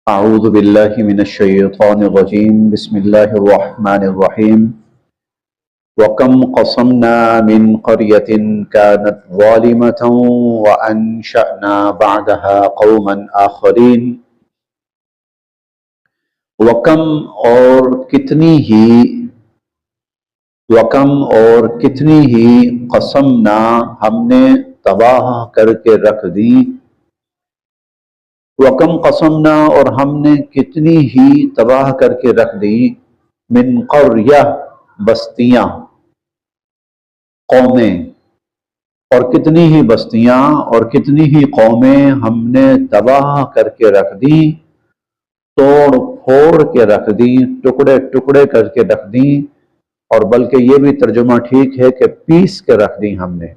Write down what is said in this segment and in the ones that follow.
أعوذ بالله من الشيطان الرجيم بسم الله الرحمن الرحيم وكم قصمنا من قرية كانت ظالمة وأنشأنا بعدها قوما آخرين وكم اور کتنی ہی قسمنا ہم نے تباہ کر کے رکھ دی وَكَمْ قَصَمْنَا اور ہم نے کتنی ہی تباہ کر کے رکھ دی من قریہ بستیاں قومیں اور کتنی ہی بستیاں اور کتنی ہی قومیں ہم نے تباہ کر کے رکھ دی توڑ پھوڑ کے رکھ دی ٹکڑے ٹکڑے کر کے رکھ دی اور بلکہ یہ بھی ترجمہ ٹھیک ہے کہ پیس کے رکھ دی ہم نے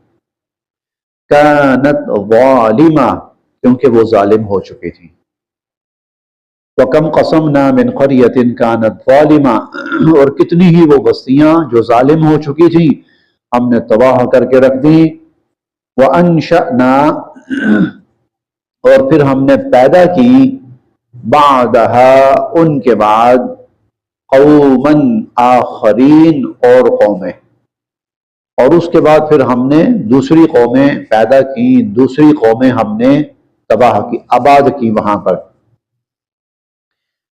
کانت ظالمہ کیونکہ وہ ظالم ہو چکی تھی وَكَمْ قَصَمْنَا مِنْ قَرْيَةٍ كَانَتْ ظَالِمَةً اور کتنی ہی وہ بستیاں جو ظالم ہو چکی تھی ہم نے تباہ کر کے رکھ دی وَأَنشَأْنَا اور پھر ہم نے پیدا کی بعدها ان کے بعد قوماً آخرین اور قومیں اور اس کے بعد پھر ہم نے دوسری قومیں پیدا کی دوسری قومیں ہم نے تباہ کی آباد کی وہاں پر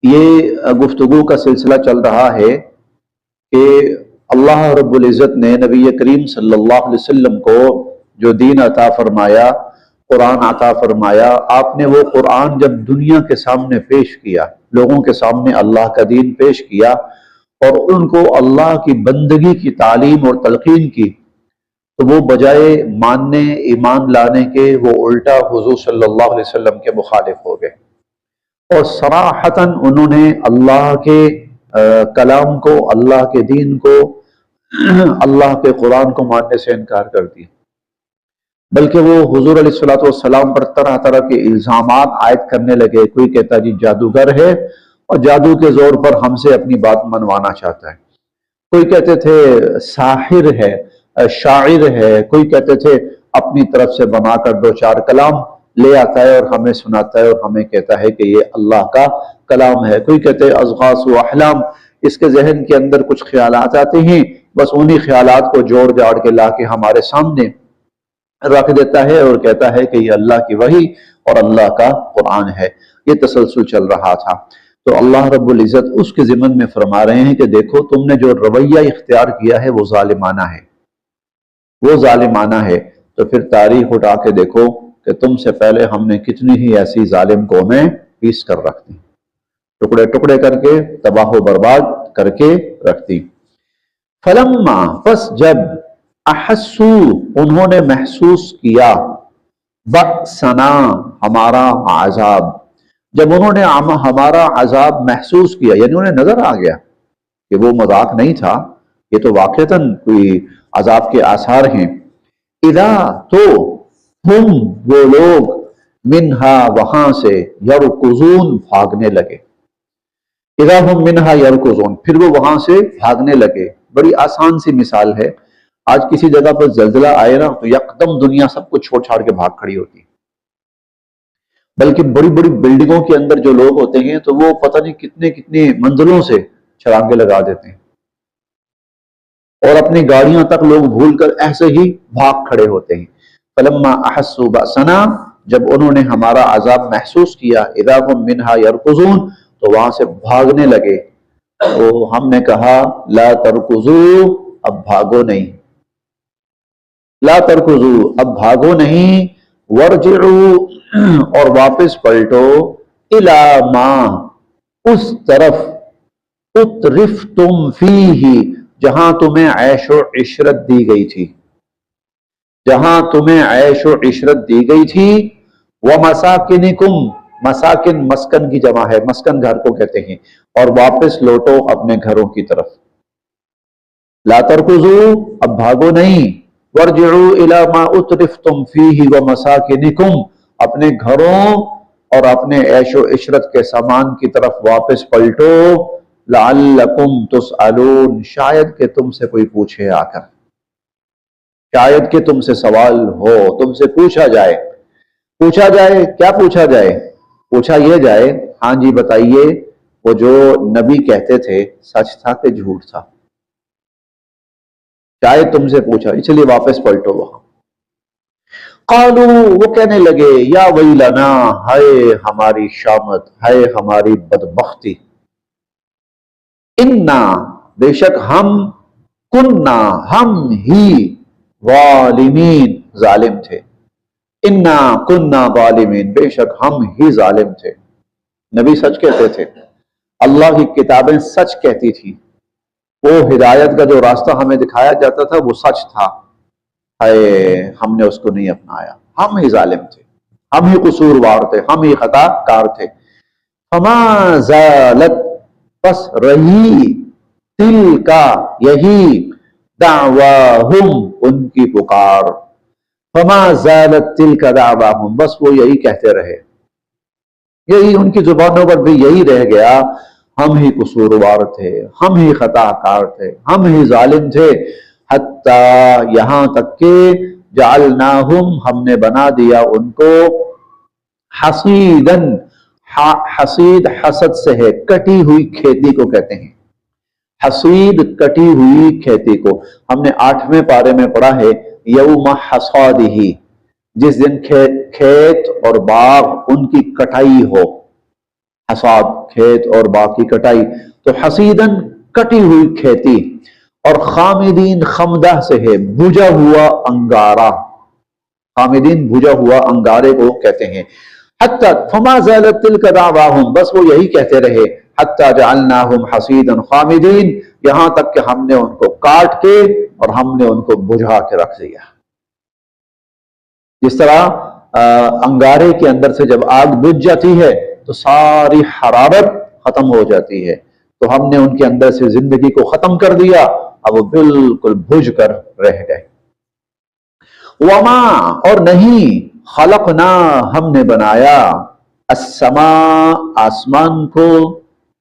یہ گفتگو کا سلسلہ چل رہا ہے کہ اللہ رب العزت نے نبی کریم صلی اللہ علیہ وسلم کو جو دین عطا فرمایا قرآن عطا فرمایا آپ نے وہ قرآن جب دنیا کے سامنے پیش کیا لوگوں کے سامنے اللہ کا دین پیش کیا اور ان کو اللہ کی بندگی کی تعلیم اور تلقین کی تو وہ بجائے ماننے ایمان لانے کے وہ الٹا حضور صلی اللہ علیہ وسلم کے مخالف ہو گئے اور صراحتاً انہوں نے اللہ کے کلام کو اللہ کے دین کو اللہ کے قرآن کو ماننے سے انکار کر دیا بلکہ وہ حضور علیہ الصلوۃ والسلام پر طرح طرح کے الزامات عائد کرنے لگے کوئی کہتا جی جادوگر ہے اور جادو کے زور پر ہم سے اپنی بات منوانا چاہتا ہے کوئی کہتے تھے ساحر ہے شاعر ہے کوئی کہتے تھے اپنی طرف سے بنا کر دو چار کلام لے آتا ہے اور ہمیں سناتا ہے اور ہمیں کہتا ہے کہ یہ اللہ کا کلام ہے کوئی کہتے ہیں اضغاث و احلام اس کے ذہن کے اندر کچھ خیالات آتے ہیں بس انہی خیالات کو جوڑ جاڑ کے لا کے ہمارے سامنے رکھ دیتا ہے اور کہتا ہے کہ یہ اللہ کی وحی اور اللہ کا قرآن ہے یہ تسلسل چل رہا تھا تو اللہ رب العزت اس کے ضمن میں فرما رہے ہیں کہ دیکھو تم نے جو رویہ اختیار کیا ہے وہ ظالمانہ ہے تو پھر تاریخ اٹھا کے دیکھو کہ تم سے پہلے ہم نے کتنی ہی ایسی ظالم قومیں پیس کر رکھ دی ٹکڑے ٹکڑے کر کے تباہ و برباد کر کے رکھ دی فلما پس جب احسو انہوں نے محسوس کیا بأسنا ہمارا عذاب جب انہوں نے ہمارا عذاب محسوس کیا یعنی انہیں نظر آ گیا کہ وہ مذاق نہیں تھا یہ تو واقعتاً کوئی عذاب کے آثار ہیں اذا تو ہم وہ لوگ منہا وہاں سے یرکضون بھاگنے لگے اذا ہم منہا یرکضون پھر وہ وہاں سے بھاگنے لگے بڑی آسان سی مثال ہے آج کسی جگہ پر زلزلہ آئے نا تو یکدم دنیا سب کچھ چھوڑ چھاڑ کے بھاگ کھڑی ہوتی بلکہ بڑی بڑی بلڈنگوں کے اندر جو لوگ ہوتے ہیں تو وہ پتہ نہیں کتنے کتنے منزلوں سے چھلانگے لگا دیتے ہیں اور اپنی گاڑیاں تک لوگ بھول کر ایسے ہی بھاگ کھڑے ہوتے ہیں فلما احسوا بأسنا جب انہوں نے ہمارا عذاب محسوس کیا اذا هم منها يركضون تو وہاں سے بھاگنے لگے تو ہم نے کہا لا ترکضوا اب بھاگو نہیں لا ترکضوا اب بھاگو نہیں ورجعوا اور واپس پلٹو الی ما اس طرف اترفتم فیہ جہاں تمہیں عیش و عشرت دی گئی تھی جہاں تمہیں عیش و عشرت دی گئی تھی وَمَسَاكِنِكُمْ مساکن مسکن کی جمع ہے مسکن گھر کو کہتے ہیں اور واپس لوٹو اپنے گھروں کی طرف لا ترکضوا اب بھاگو نہیں وَارْجِعُوا إِلَى مَا أُتْرِفْتُمْ فِيهِ وَمَسَاكِنِكُمْ اپنے گھروں اور اپنے عیش و عشرت کے سامان کی طرف واپس پلٹو لعلکم تسألون شاید کہ تم سے کوئی پوچھے آ کر شاید کہ تم سے سوال ہو تم سے پوچھا جائے کیا پوچھا جائے پوچھا یہ جائے ہاں جی بتائیے وہ جو نبی کہتے تھے سچ تھا کہ جھوٹ تھا؟ شاید تم سے پوچھا، اس لیے واپس پلٹو وہاں. قالو، وہ کہنے لگے، یا ویلنا، ہائے ہماری شامت، ہائے ہماری بدبختی، انا، بے شک ہم، کننا، ہم ہی، ظالمین، ظالم تھے. انا کننا ظالمین، بے شک ہم ہی ظالم تھے. نبی سچ کہتے تھے، اللہ کی کتابیں سچ کہتی تھی، وہ ہدایت کا جو راستہ ہمیں دکھایا جاتا تھا وہ سچ تھا. ہم نے اس کو نہیں اپنایا، ہم ہی ظالم تھے، ہم ہی قصوروار تھے، ہم ہی خطا کار تھے. فما زالت، پس رہی، تل کا، یہی، دعواہم، ان کی پکار. فما زالت تل کا دعواہم، بس وہ یہی کہتے رہے، یہی ان کی زبانوں پر بھی یہی رہ گیا، ہم ہی قصوروار تھے، ہم ہی خطا کار تھے، ہم ہی ظالم تھے. حتی، یہاں تک کہ جعلناہم، ہم نے بنا دیا ان کو، حصیدن، حصید حسد سے ہے، کٹی ہوئی کھیتی کو کہتے ہیں. حصید، کٹی ہوئی کھیتی کو. ہم نے 8ویں پارے میں پڑھا ہے یوم حصادہ، جس دن کھیت اور باغ ان کی کٹائی ہو. حصاد، کھیت اور باغ کی کٹائی. تو حصیدن، کٹی ہوئی کھیتی. اور خامدین، خمدہ سے ہے، بجھا ہوا انگارہ. خامدین، بجھا ہوا انگارے کو کہتے ہیں. حتی، فما زالت تلک دعواہم، بس وہ یہی کہتے رہے، حتی جعلناہم حصیدا خامدین، یہاں تک کہ ہم نے ان کو کاٹ کے اور ہم نے ان کو بجھا کے رکھ دیا. جس طرح انگارے کے اندر سے جب آگ بجھ جاتی ہے تو ساری حرارت ختم ہو جاتی ہے، تو ہم نے ان کے اندر سے زندگی کو ختم کر دیا، اب وہ بالکل بجھ کر رہ گئے. وما، اور نہیں، خلقنا، ہم نے بنایا، السماء، آسمان کو،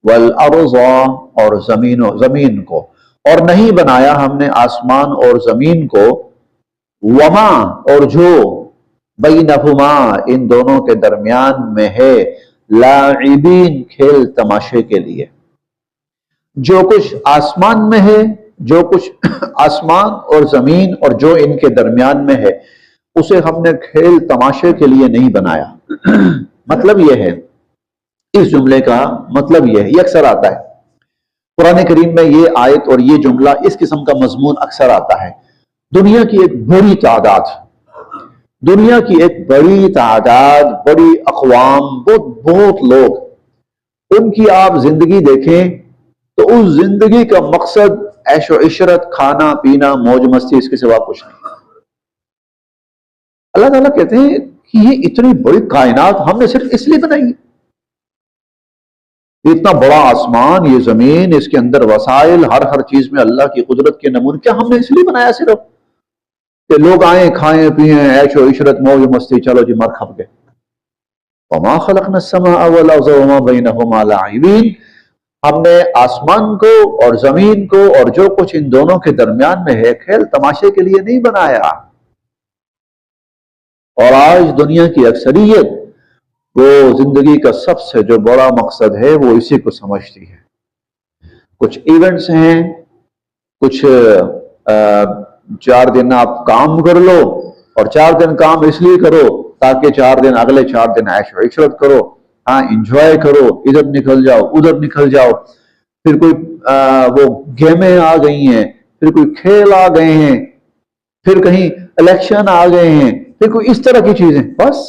والارض، اور زمین کو، اور نہیں بنایا ہم نے آسمان اور زمین کو، وما، اور جو، بینہما، ان دونوں کے درمیان میں ہے، لاعبین، کھیل تماشے کے لیے. جو کچھ آسمان میں ہے، جو کچھ آسمان اور زمین اور جو ان کے درمیان میں ہے، اسے ہم نے کھیل تماشے کے لیے نہیں بنایا. مطلب یہ ہے، اس جملے کا مطلب یہ ہے، یہ اکثر آتا ہے قرآن کریم میں، یہ آیت اور یہ جملہ، اس قسم کا مضمون اکثر آتا ہے. دنیا کی ایک بڑی تعداد، دنیا کی ایک بڑی تعداد، بڑی اقوام، بہت لوگ، ان کی آپ زندگی دیکھیں تو اس زندگی کا مقصد عیش و عشرت، کھانا پینا، موج مستی، اس کے سوا کچھ نہیں. اللہ تعالیٰ کہتے ہیں کہ یہ اتنی بڑی کائنات ہم نے صرف اس لیے بنائی ہے، اتنا بڑا آسمان، یہ زمین، اس کے اندر وسائل، ہر چیز میں اللہ کی قدرت کے نمونے، کیا ہم نے اس لیے بنایا صرف کہ لوگ آئیں، کھائیں پئیں، عیش و عشرت، موج مستی، چلو جی مر کھپ گئے. وما خلقنا السماء والارض وما بینہما لاعبین، ہم نے آسمان کو اور زمین کو اور جو کچھ ان دونوں کے درمیان میں ہے، کھیل تماشے کے لیے نہیں بنایا. اور آج دنیا کی اکثریت وہ زندگی کا سب سے جو بڑا مقصد ہے وہ اسی کو سمجھتی ہے. کچھ ایونٹس ہیں، کچھ 4 دن آپ کام کر لو، اور 4 دن کام اس لیے کرو تاکہ 4 دن، اگلے 4 دن عیش و عشرت کرو، ہاں انجوائے کرو، ادھر نکل جاؤ، ادھر نکل جاؤ. پھر کوئی وہ گیمیں آ گئی ہیں، پھر کوئی کھیل آ گئے ہیں، پھر کہیں الیکشن آ گئے ہیں، پھر کوئی اس طرح کی چیزیں. بس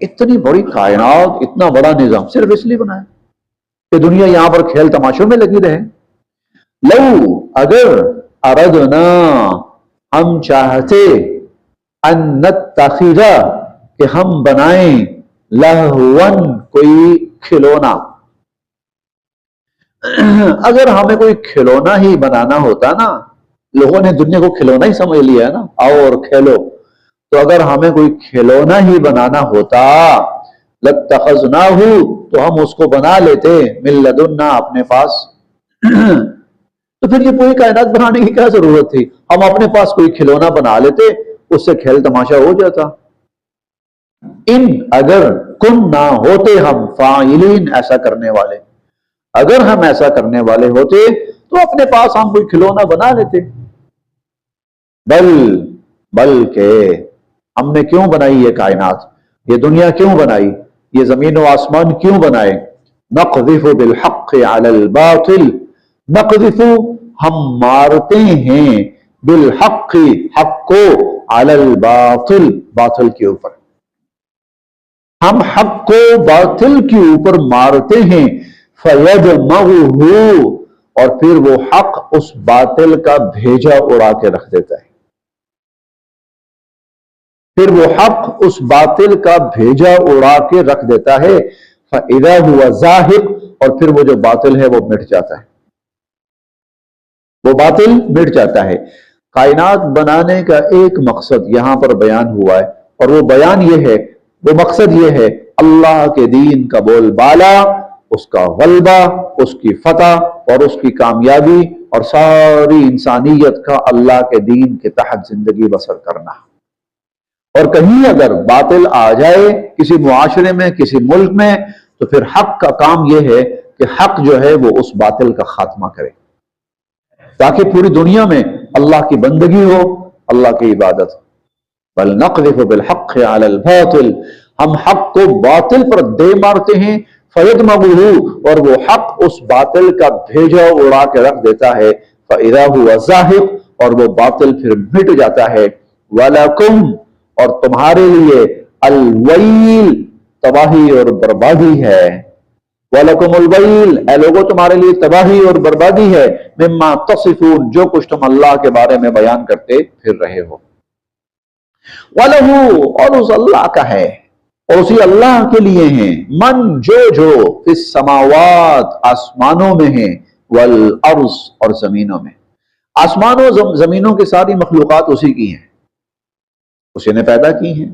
اتنی بڑی کائنات، اتنا بڑا نظام صرف اس لیے بنایا کہ دنیا یہاں پر کھیل تماشوں میں لگی رہے. لو، اگر، اردنا، ہم چاہتے، ان نتخذ، کہ ہم بنائیں، لہون، کوئی کھلونا. اگر ہمیں کوئی کھلونا ہی بنانا ہوتا نا، لوگوں نے دنیا کو کھلونا ہی سمجھ لیا ہے نا، آؤ اور کھیلو. تو اگر ہمیں کوئی کھلونا ہی بنانا ہوتا، لاتخذناہ، تو ہم اس کو بنا لیتے، من لدنا، اپنے پاس. تو پھر یہ پوری کائنات بنانے کی کیا ضرورت تھی؟ ہم اپنے پاس کوئی کھلونا بنا لیتے، اس سے کھیل تماشا ہو جاتا. ان اگر کننا ہوتے ہم فاعلین ایسا کرنے والے، اگر ہم ایسا کرنے والے ہوتے تو اپنے پاس ہم کوئی کھلونا بنا لیتے، بلکہ ہم نے کیوں بنائی یہ کائنات، یہ دنیا کیوں بنائی، یہ زمین و آسمان کیوں بنائے؟ نقذف بالحق علی الباطل، نقذف ہم مارتے ہیں، بالحق حق کو، علی الباطل باطل کے اوپر، ہم حق کو باطل کے اوپر مارتے ہیں، فیدمغہ، اور پھر وہ حق اس باطل کا بھیجا اڑا کے رکھ دیتا ہے، پھر وہ حق اس باطل کا بھیجا اڑا کے رکھ دیتا ہے، فَإِذَا هُوَ زَاهِقٌ، اور پھر وہ جو باطل ہے وہ مٹ جاتا ہے، وہ باطل مٹ جاتا ہے۔ کائنات بنانے کا ایک مقصد یہاں پر بیان ہوا ہے، اور وہ بیان یہ ہے، وہ مقصد یہ ہے، اللہ کے دین کا بول بالا، اس کا غلبہ، اس کی فتح اور اس کی کامیابی، اور ساری انسانیت کا اللہ کے دین کے تحت زندگی بسر کرنا۔ اور کہیں اگر باطل آ جائے کسی معاشرے میں، کسی ملک میں، تو پھر حق کا کام یہ ہے کہ حق جو ہے وہ اس باطل کا خاتمہ کرے، تاکہ پوری دنیا میں اللہ کی بندگی ہو، اللہ کی عبادت۔ بل نقذف بالحق علی الباطل، ہم حق کو باطل پر دے مارتے ہیں، فیدمغہ، اور وہ حق اس باطل کا بھیجا اڑا کے رکھ دیتا ہے، فاذا هو زاہق، اور وہ باطل پھر مٹ جاتا ہے، ولکم، اور تمہارے لیے، الویل، تباہی اور بربادی ہے، وَلَكُمُ الْوَيْلُ، اے لوگوں تمہارے لیے تباہی اور بربادی ہے، مما تصفون، جو کچھ تم اللہ کے بارے میں بیان کرتے پھر رہے ہو، وَلَهُ، اور اس اللہ کا ہے، اور اسی اللہ کے لیے ہیں، من، جو فی السماوات، آسمانوں میں ہیں، والارض، اور زمینوں میں، آسمانوں زمینوں کی ساری مخلوقات اسی کی ہیں، اسی نے پیدا کی ہیں۔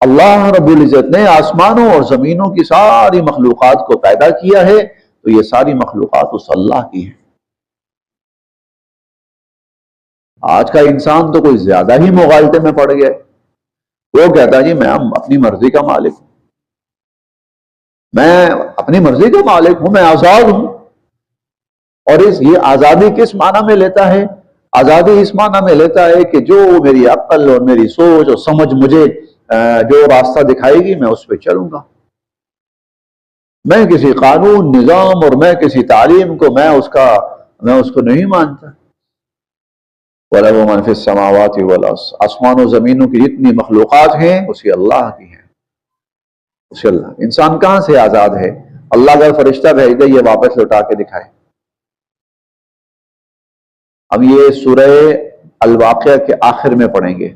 اللہ رب العزت نے آسمانوں اور زمینوں کی ساری مخلوقات کو پیدا کیا ہے، تو یہ ساری مخلوقات اس اللہ کی ہیں۔ آج کا انسان تو کوئی زیادہ ہی مغالطے میں پڑ گیا، وہ کہتا ہے جی میں اپنی مرضی کا مالک ہوں، میں اپنی مرضی کا مالک ہوں، میں آزاد ہوں۔ اور یہ آزادی کس معنی میں لیتا ہے؟ آزادی اس معنی میں لیتا ہے کہ جو میری عقل اور میری سوچ اور سمجھ مجھے جو راستہ دکھائے گی میں اس پہ چلوں گا، میں کسی قانون، نظام اور میں کسی تعلیم کو میں اس کو نہیں مانتا۔ وَلَهُ مَنْ فِي السَّمَاوَاتِ وَالْأَرْضِ، آسمان و زمینوں کی جتنی مخلوقات ہیں اسی اللہ کی ہیں، اسی اللہ۔ انسان کہاں سے آزاد ہے؟ اللہ اگر فرشتہ بھیج دے یہ واپس لوٹا کے دکھائے۔ اب یہ سورہ الواقعہ کے آخر میں پڑھیں گے،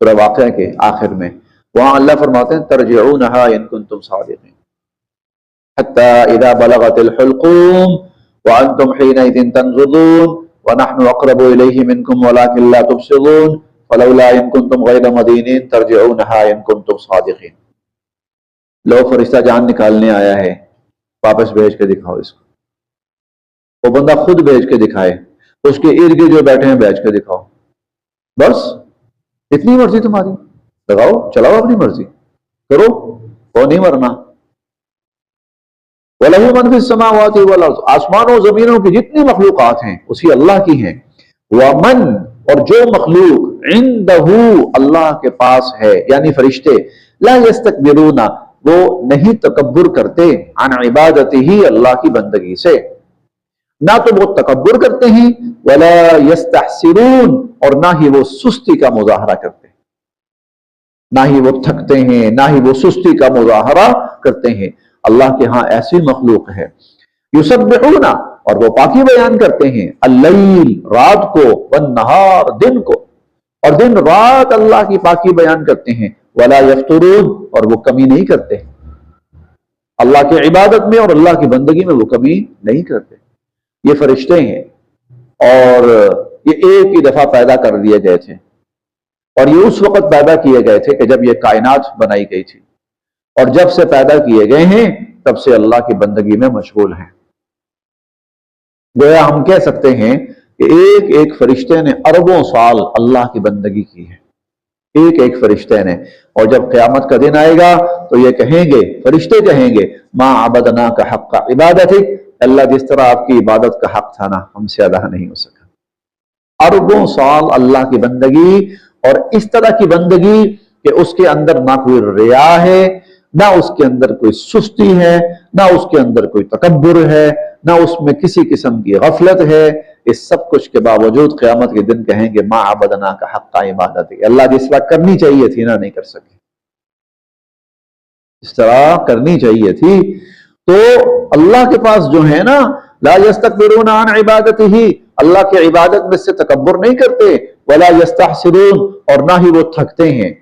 سورہ واقعہ کے آخر میں، وہاں اللہ فرماتے ہیں ترجعونها ان کنتم صادقین، حتی اذا بلغت الحلقوم وانتم حینئذ تنظرون ونحن اقرب الیہ منکم ولکن لا تبصرون فلولا ان کنتم غیر مدینین ترجعونها ان کنتم صادقین۔ لو فرشتہ جان نکالنے آیا ہے، واپس بھیج کے دکھاؤ اس کو، وہ بندہ خود بھیج کے دکھائے، اس کے ارد گرد جو بیٹھے ہیں بھیج کے دکھاؤ، بس اتنی مرضی تمہاری، لگاؤ چلاؤ اپنی مرضی کرو، وہ نہیں مرنا۔ وَلَهُ مَنْ فِي السَّمَاوَاتِ وَالْأَرْضِ، آسمانوں زمینوں کی جتنی مخلوقات ہیں اسی اللہ کی ہیں، وَمَنْ، اور جو مخلوق، عِنْدَهُ، اللہ کے پاس ہے، یعنی فرشتے، لَا يَسْتَكْبِرُونَ، وہ نہیں تکبر کرتے، عَنْ عِبَادَتِهِ، اللہ کی بندگی سے، نہ تو وہ تکبر کرتے ہیں، وَلَا يَسْتَحْسِرُونَ، اور نہ ہی وہ سستی کا مظاہرہ کرتے ہیں، نہ ہی وہ تھکتے ہیں، نہ ہی وہ سستی کا مظاہرہ کرتے ہیں۔ اللہ کے ہاں ایسی مخلوق ہے، یسبحون، اور وہ پاکی بیان کرتے ہیں، اللیل، رات کو، والنہار، دن کو، اور دن رات اللہ کی پاکی بیان کرتے ہیں، ولا یفترون، اور وہ کمی نہیں کرتے، اللہ کی عبادت میں اور اللہ کی بندگی میں وہ کمی نہیں کرتے۔ یہ فرشتے ہیں، اور یہ ایک ہی دفعہ پیدا کر دیے گئے تھے، اور یہ اس وقت پیدا کیے گئے تھے کہ جب یہ کائنات بنائی گئی تھی، اور جب سے پیدا کیے گئے ہیں تب سے اللہ کی بندگی میں مشغول ہیں۔ گویا ہم کہہ سکتے ہیں کہ ایک ایک فرشتے نے اربوں سال اللہ کی بندگی کی ہے، ایک ایک فرشتے نے. اور جب قیامت کا دن آئے گا تو یہ کہیں گے، فرشتے کہیں گے ما عبدنا کا حق کا عبادتک، اللہ جس طرح آپ کی عبادت کا حق تھا نا ہم سے ادا نہیں ہو سکا. اربوں سال اللہ کی بندگی، اور اس طرح کی بندگی کہ اس کے اندر نہ کوئی ریا ہے، نہ اس کے اندر کوئی سستی ہے، نہ اس کے اندر کوئی تکبر ہے، نہ اس میں کسی قسم کی غفلت ہے. اس سب کچھ کے باوجود قیامت کے دن کہیں گے ما عبدنا کا حق عبادت، اللہ جس طرح کرنی چاہیے تھی نا نہیں کر سکے، اس طرح کرنی چاہیے تھی. تو اللہ کے پاس جو ہے نا لا یستکبرون عن عبادتہ، اللہ کی عبادت میں سے تکبر نہیں کرتے، ولا یستحسرون، اور نہ ہی وہ تھکتے ہیں،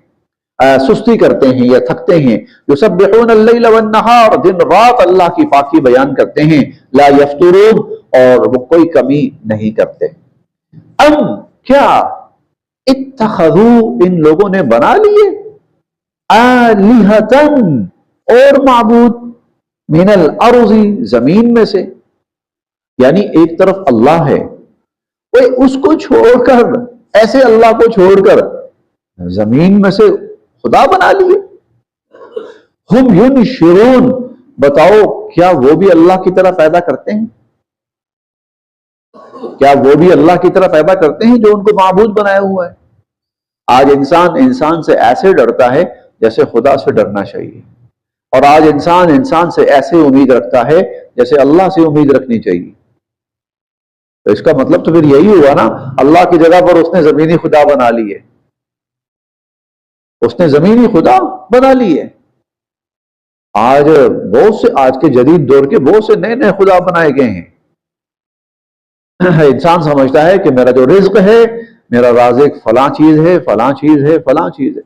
سستی کرتے ہیں یا تھکتے ہیں. یسبحون اللیل والنہار، دن رات اللہ کی پاکی بیان کرتے ہیں. لا یفترون، اور وہ کوئی کمی نہیں کرتے. ام کیا اتخذوا، ان لوگوں نے بنا لیے آلہتن، اور معبود، من الارض، زمین میں سے. یعنی ایک طرف اللہ ہے، وہ اس کو چھوڑ کر، ایسے اللہ کو چھوڑ کر زمین میں سے خدا بنا لیے. ہم ینشرون، بتاؤ کیا وہ بھی اللہ کی طرح پیدا کرتے ہیں؟ کیا وہ بھی اللہ کی طرح پیدا کرتے ہیں جو ان کو معبود بنایا ہوا ہے؟ آج انسان سے ایسے ڈرتا ہے جیسے خدا سے ڈرنا چاہیے، اور آج انسان سے ایسے امید رکھتا ہے جیسے اللہ سے امید رکھنی چاہیے. تو اس کا مطلب تو پھر یہی ہوا نا، اللہ کی جگہ پر اس نے زمینی خدا بنا لی ہے، اس نے زمینی خدا بنا لی ہے. آج بہت سے، آج کے جدید دور کے بہت سے نئے نئے خدا بنائے گئے ہیں. انسان سمجھتا ہے کہ میرا جو رزق ہے، میرا رازق فلاں چیز ہے، فلاں چیز ہے، فلاں چیز ہے.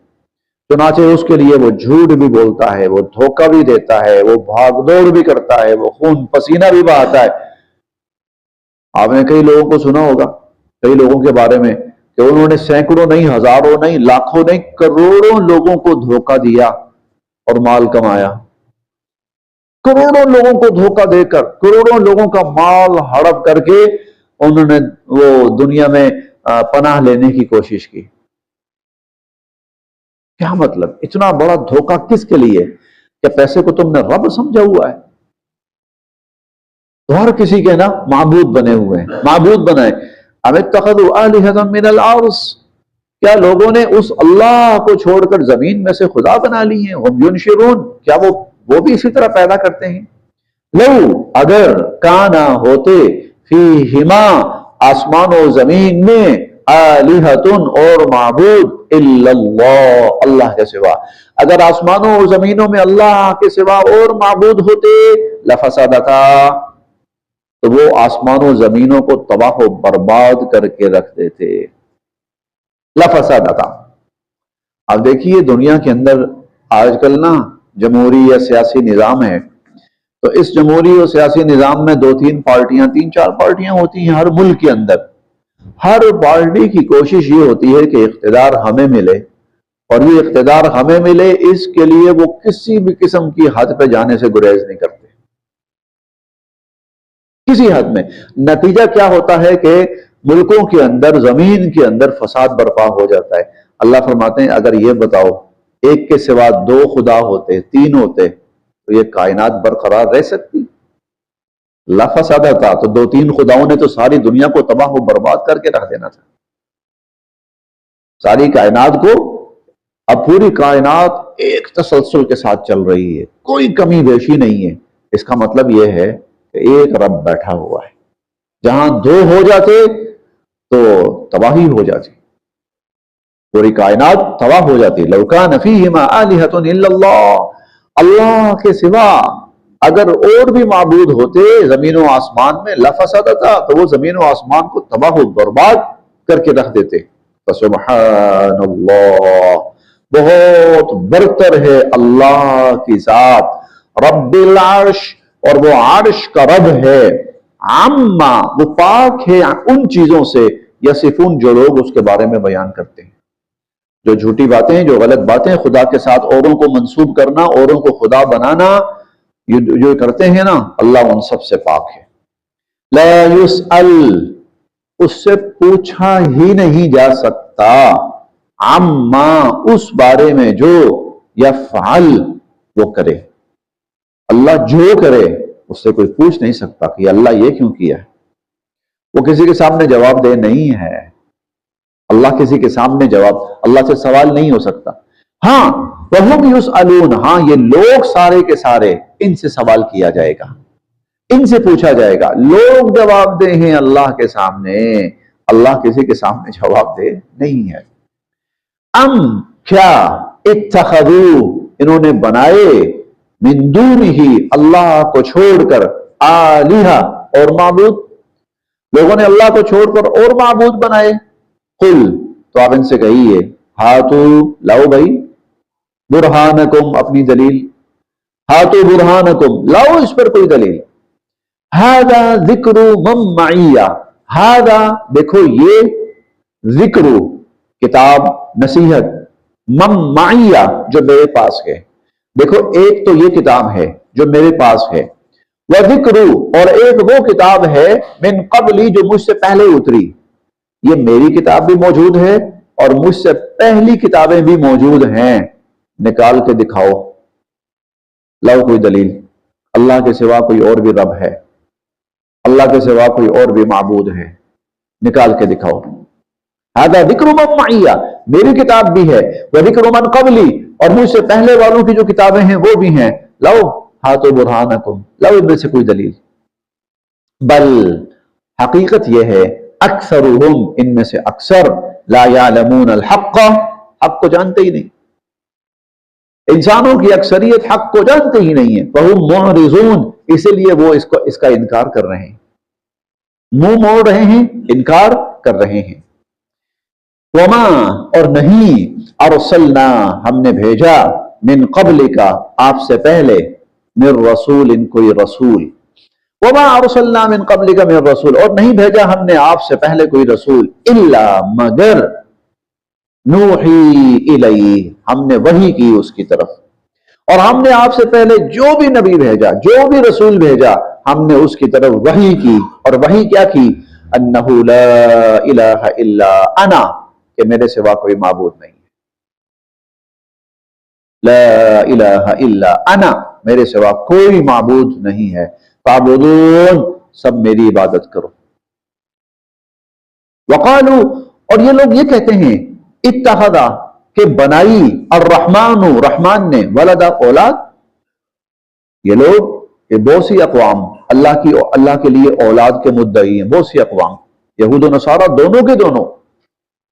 چنانچہ اس کے لیے وہ جھوٹ بھی بولتا ہے، وہ دھوکہ بھی دیتا ہے، وہ بھاگ دوڑ بھی کرتا ہے، وہ خون پسینہ بھی بہاتا ہے. آپ نے کئی لوگوں کو سنا ہوگا، کئی لوگوں کے بارے میں، کہ انہوں نے سینکڑوں نہیں، ہزاروں نہیں، لاکھوں نہیں، کروڑوں لوگوں کو دھوکہ دیا اور مال کمایا. کروڑوں لوگوں کو دھوکہ دے کر، کروڑوں لوگوں کا مال ہڑپ کر کے انہوں نے وہ دنیا میں پناہ لینے کی کوشش کی. کیا مطلب؟ اتنا بڑا دھوکہ کس کے لیے؟ کہ پیسے کو تم نے رب سمجھا ہوا ہے، تو ہر کسی کے نا معبود بنے ہوئے ہیں، معبود بنائے. ام اتخذوا آلہۃ من الارض، کیا لوگوں نے اس اللہ کو چھوڑ کر زمین میں سے خدا بنا لی ہیں. ہم ینشرون، کیا وہ بھی اسی طرح پیدا کرتے ہیں. لو، اگر کانا ہوتے، فیہما، آسمان و زمین میں، آلہتن، اور معبود، الا اللہ، اللہ کے سوا، اگر آسمانوں اور زمینوں میں اللہ کے سوا اور معبود ہوتے، لفسدتا، تو وہ آسمانوں زمینوں کو تباہ و برباد کر کے رکھ دیتے. لفسدتا. اب دیکھیے دنیا کے اندر آج کل نا جمہوری یا سیاسی نظام ہے، تو اس جمہوری اور سیاسی نظام میں 2-3 پارٹیاں، 3-4 پارٹیاں ہوتی ہیں ہر ملک کے اندر. ہر پارٹی کی کوشش یہ ہوتی ہے کہ اقتدار ہمیں ملے، اور یہ اقتدار ہمیں ملے اس کے لیے وہ کسی بھی قسم کی حد پہ جانے سے گریز نہیں کرتے، کسی حد میں. نتیجہ کیا ہوتا ہے کہ ملکوں کے اندر، زمین کے اندر فساد برپا ہو جاتا ہے. اللہ فرماتے ہیں اگر یہ بتاؤ ایک کے سوا 2 خدا ہوتے، 3 ہوتے، تو یہ کائنات برقرار رہ سکتی؟ لفسادہ تھا، تو 2-3 خداؤں نے تو ساری دنیا کو تباہ و برباد کر کے رکھ دینا تھا، ساری کائنات کو. اب پوری کائنات ایک تسلسل کے ساتھ چل رہی ہے، کوئی کمی بیشی نہیں ہے. اس کا مطلب یہ ہے کہ ایک رب بیٹھا ہوا ہے. جہاں 2 ہو جاتے تو تباہی ہو جاتی، پوری کائنات تباہ ہو جاتی. لو کان فیہما آلہۃ الا اللہ، اللہ کے سوا اگر اور بھی معبود ہوتے زمین و آسمان میں، لفسدتا، تو وہ زمین و آسمان کو تباہ و برباد کر کے رکھ دیتے. فسبحان اللہ، بہت برتر ہے اللہ کی ذات، رب العرش، اور وہ عرش کا رب ہے. عما، وہ پاک ہے ان چیزوں سے، یصفون، جو لوگ اس کے بارے میں بیان کرتے ہیں. جو جھوٹی باتیں، جو غلط باتیں، خدا کے ساتھ اوروں کو منسوب کرنا، اوروں کو خدا بنانا، جو کرتے ہیں نا، اللہ ان سب سے پاک ہے. لا یسأل، اس سے پوچھا ہی نہیں جا سکتا. عما اس بارے میں جو یفعل وہ کرے. اللہ جو کرے اس سے کوئی پوچھ نہیں سکتا کہ اللہ یہ کیوں کیا ہے. وہ کسی کے سامنے جواب دہ نہیں ہے. اللہ کسی کے سامنے اللہ سے سوال نہیں ہو سکتا. ہاں وَهُمْ يُسْأَلُونَ، ہاں یہ لوگ سارے کے سارے ان سے سوال کیا جائے گا، ان سے پوچھا جائے گا. لوگ جواب دہ ہیں اللہ کے سامنے، اللہ کسی کے سامنے جواب دہ نہیں ہے. ام کیا اتخذوا انہوں نے بنائے من دونہ اللہ کو چھوڑ کر آلہہ اور معبود، لوگوں نے اللہ کو چھوڑ کر اور معبود بنائے. قل تو آپ ان سے کہیے ہاتو لاؤ بھائی برہانکم اپنی دلیل، ہاتو برہانکم لاؤ اس پر کوئی دلیل. ہذا ذکر من معیہ، ہذا دیکھو یہ ذکر کتاب نصیحت من معیہ جو میرے پاس ہے. دیکھو ایک تو یہ کتاب ہے جو میرے پاس ہے، وذکر اور ایک وہ کتاب ہے من قبلی جو مجھ سے پہلے اتری. یہ میری کتاب بھی موجود ہے اور مجھ سے پہلی کتابیں بھی موجود ہیں. نکال کے دکھاؤ، لاؤ کوئی دلیل. اللہ کے سوا کوئی اور بھی رب ہے، اللہ کے سوا کوئی اور بھی معبود ہے، نکال کے دکھاؤ. ہذا ذکر من معیہ میری کتاب بھی ہے، وذکر من قبلی اور مجھ سے پہلے والوں کی جو کتابیں ہیں وہ بھی ہیں. لاؤ ہاتھو برہانکم، لاؤ ان میں سے کوئی دلیل. بل حقیقت یہ ہے اکثرہم ان میں سے اکثر لا یعلمون الحق حق کو جانتے ہی نہیں. انسانوں کی اکثریت حق کو جانتے ہی نہیں ہے. فہم معرضون اسی لیے وہ اس کا انکار کر رہے ہیں، منہ موڑ رہے ہیں، انکار کر رہے ہیں. وما اور نہیں ارسلنا ہم نے بھیجا من قبل کا آپ سے پہلے من رسول ان کوئی رسول. وما ارسلنا من قبل کا من رسول اور نہیں بھیجا ہم نے آپ سے پہلے کوئی رسول الا مگر نوحی الیہ ہم نے وحی کی اس کی طرف. اور ہم نے آپ سے پہلے جو بھی نبی بھیجا جو بھی رسول بھیجا ہم نے اس کی طرف وحی کی. اور وحی کیا کی؟ انہ لا الہ الا انا کہ میرے سوا کوئی معبود نہیں ہے. لا الہ الا انا میرے سوا کوئی معبود نہیں ہے. فاعبدون سب میری عبادت کرو. وقالو اور یہ لوگ یہ کہتے ہیں اتخذا کہ بنائی الرحمن رحمان نے ولدا اولاد. یہ لوگ یہ بہت سی اقوام اللہ کے لیے اولاد کے مدعی ہیں. بہت سی اقوام یہود و نصارہ دونوں کے دونوں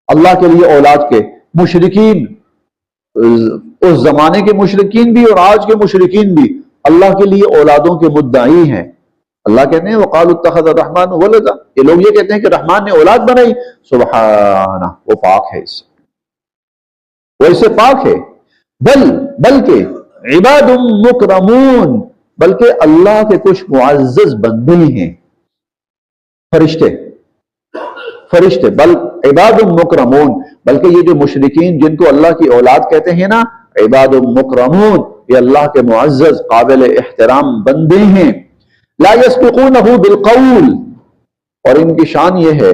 اللہ کے لیے اولاد کے. مشرکین اس زمانے کے مشرکین بھی اور آج کے مشرکین بھی اللہ کے لیے اولادوں کے مدعی ہیں. اللہ کہتے ہیں وقالوا اتخذ الرحمن ولدا یہ لوگ یہ کہتے ہیں کہ رحمان نے اولاد بنائی. سبحانہ وہ پاک ہے اس سے، وہ اس سے پاک ہے. بلکہ عباد مکرمون بلکہ اللہ کے کچھ معزز بندے ہیں، فرشتے بل عباد مکرمون بلکہ یہ جو مشرکین جن کو اللہ کی اولاد کہتے ہیں نا عباد مکرمون یہ اللہ کے معزز قابل احترام بندے ہیں. لا یسبقونہ بالقول اور ان کی شان یہ ہے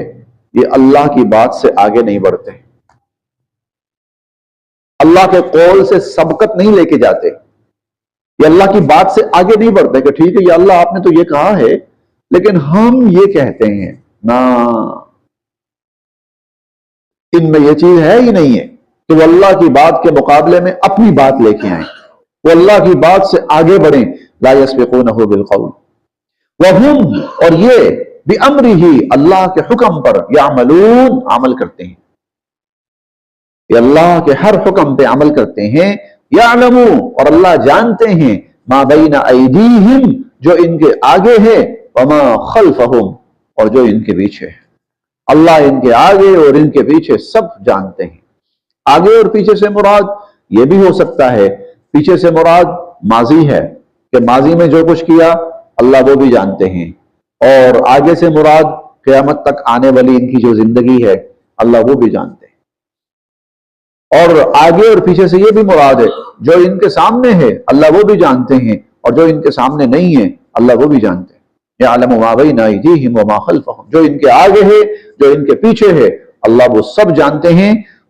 یہ اللہ کی بات سے آگے نہیں بڑھتے، اللہ کے قول سے سبقت نہیں لے کے جاتے، یہ اللہ کی بات سے آگے نہیں بڑھتے کہ ٹھیک ہے یا اللہ آپ نے تو یہ کہا ہے لیکن ہم یہ کہتے ہیں. نہ ان میں یہ چیز ہے ہی نہیں ہے کہ وہ اللہ کی بات کے مقابلے میں اپنی بات لے کے آئیں، وہ اللہ کی بات سے آگے بڑھیں. لا یسبقونہ بالقول وہم اور یہ بامرہ اللہ کے حکم پر یعملون عمل کرتے ہیں، یہ اللہ کے ہر حکم پہ عمل کرتے ہیں. یعلمو اور اللہ جانتے ہیں ما بین ایدیہم جو ان کے آگے ہے وما خلفہم اور جو ان کے پیچھے ہے. اللہ ان کے آگے اور ان کے پیچھے سب جانتے ہیں. آگے اور پیچھے سے مراد یہ بھی ہو سکتا ہے پیچھے سے مراد ماضی ہے کہ ماضی میں جو کچھ کیا اللہ وہ بھی جانتے ہیں، اور آگے سے مراد قیامت تک آنے والی ان کی جو زندگی ہے اللہ وہ بھی جانتے ہیں. اور آگے اور پیچھے سے یہ بھی مراد ہے جو ان کے سامنے ہے اللہ وہ بھی جانتے ہیں اور جو ان کے سامنے نہیں ہے اللہ وہ بھی جانتے ہیں. یعلم ما بین ایدیہم وما خلفہم جو ان کے آگے ہے جو ان کے پیچھے ہے اللہ وہ سب جانتے ہیں.